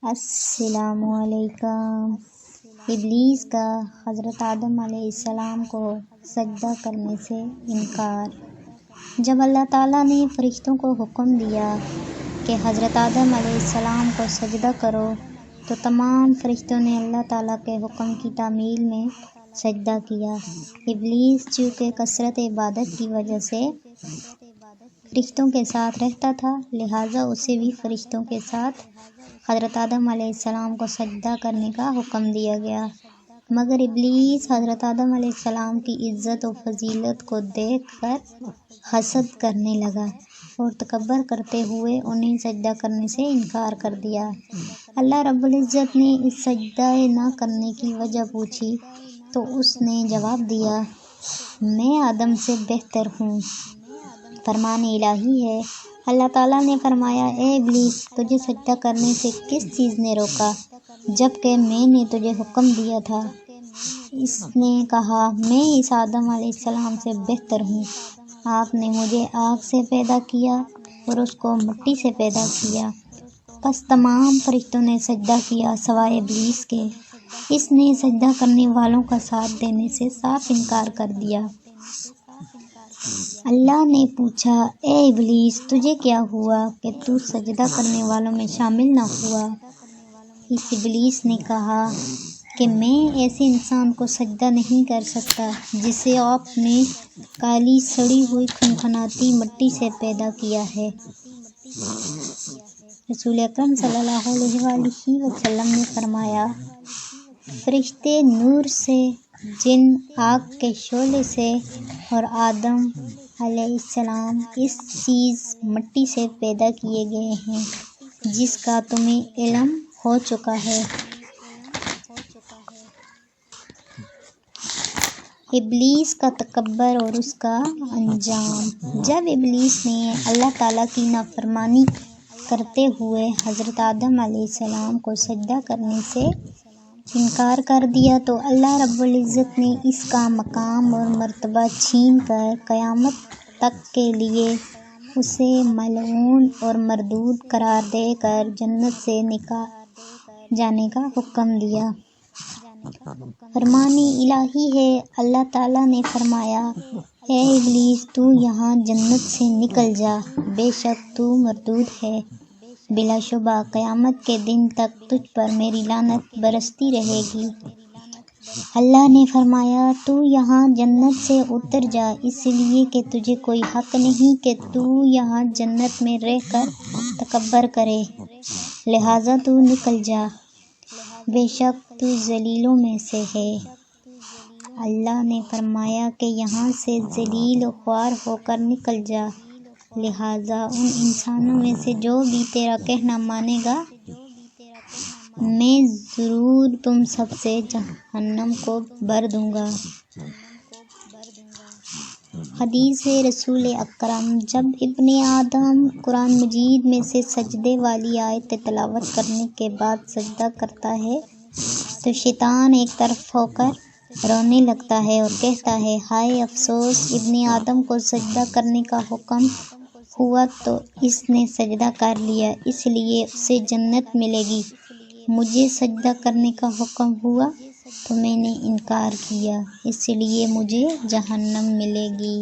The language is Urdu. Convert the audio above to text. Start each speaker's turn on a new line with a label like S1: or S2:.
S1: السلام علیکم۔ ابلیس کا حضرت آدم علیہ السلام کو سجدہ کرنے سے انکار۔ جب اللہ تعالیٰ نے فرشتوں کو حکم دیا کہ حضرت آدم علیہ السلام کو سجدہ کرو تو تمام فرشتوں نے اللہ تعالیٰ کے حکم کی تعمیل میں سجدہ کیا۔ ابلیس چونکہ کثرت عبادت کی وجہ سے فرشتوں کے ساتھ رہتا تھا، لہٰذا اسے بھی فرشتوں کے ساتھ حضرت آدم علیہ السلام کو سجدہ کرنے کا حکم دیا گیا، مگر ابلیس حضرت آدم علیہ السلام کی عزت و فضیلت کو دیکھ کر حسد کرنے لگا اور تکبر کرتے ہوئے انہیں سجدہ کرنے سے انکار کر دیا۔ اللہ رب العزت نے اس سجدہ نہ کرنے کی وجہ پوچھی تو اس نے جواب دیا، میں آدم سے بہتر ہوں۔ فرمان الہی ہے۔ اللہ تعالیٰ نے فرمایا، اے ابلیس، تجھے سجدہ کرنے سے کس چیز نے روکا جبکہ میں نے تجھے حکم دیا تھا؟ اس نے کہا، میں اس آدم علیہ السلام سے بہتر ہوں۔ آپ نے مجھے آگ سے پیدا کیا اور اس کو مٹی سے پیدا کیا۔ پس تمام فرشتوں نے سجدہ کیا سوائے ابلیس کے۔ اس نے سجدہ کرنے والوں کا ساتھ دینے سے صاف انکار کر دیا۔ اللہ نے پوچھا، اے ابلیس، تجھے کیا ہوا کہ تو سجدہ کرنے والوں میں شامل نہ ہوا؟ اس ابلیس نے کہا کہ میں ایسے انسان کو سجدہ نہیں کر سکتا جسے آپ نے کالی سڑی ہوئی کھنکھناتی مٹی سے پیدا کیا ہے۔ رسول اکرم صلی اللہ علیہ وآلہ وسلم نے فرمایا، فرشتے نور سے، جن آگ کے شعلے سے اور آدم علیہ السلام اس چیز مٹی سے پیدا کیے گئے ہیں جس کا تمہیں علم ہو چکا ہے۔ ابلیس کا تکبر اور اس کا انجام۔ جب ابلیس نے اللہ تعالیٰ کی نافرمانی کرتے ہوئے حضرت آدم علیہ السلام کو سجدہ کرنے سے انکار کر دیا تو اللہ رب العزت نے اس کا مقام اور مرتبہ چھین کر قیامت تک کے لیے اسے ملعون اور مردود قرار دے کر جنت سے نکال جانے کا حکم دیا۔ فرمان الہی ہے۔ اللہ تعالیٰ نے فرمایا، اے ابلیس، تو یہاں جنت سے نکل جا، بے شک تو مردود ہے، بلا شبہ قیامت کے دن تک تجھ پر میری لعنت برستی رہے گی۔ اللہ نے فرمایا، تو یہاں جنت سے اتر جا، اس لیے کہ تجھے کوئی حق نہیں کہ تو یہاں جنت میں رہ کر تکبر کرے، لہٰذا تو نکل جا، بے شک تو ذلیلوں میں سے ہے۔ اللہ نے فرمایا کہ یہاں سے ذلیل و خوار ہو کر نکل جا، لہٰذا ان انسانوں میں سے جو بھی تیرا کہنا مانے گا میں ضرور تم سب سے جہنم کو بھر دوں گا۔ حدیث رسول اکرم، جب ابن آدم قرآن مجید میں سے سجدے والی آیت تلاوت کرنے کے بعد سجدہ کرتا ہے تو شیطان ایک طرف ہو کر رونے لگتا ہے اور کہتا ہے، ہائے افسوس، ابن آدم کو سجدہ کرنے کا حکم ہوا تو اس نے سجدہ کر لیا، اس لیے اسے جنت ملے گی، مجھے سجدہ کرنے کا حکم ہوا تو میں نے انکار کیا، اس لیے مجھے جہنم ملے گی۔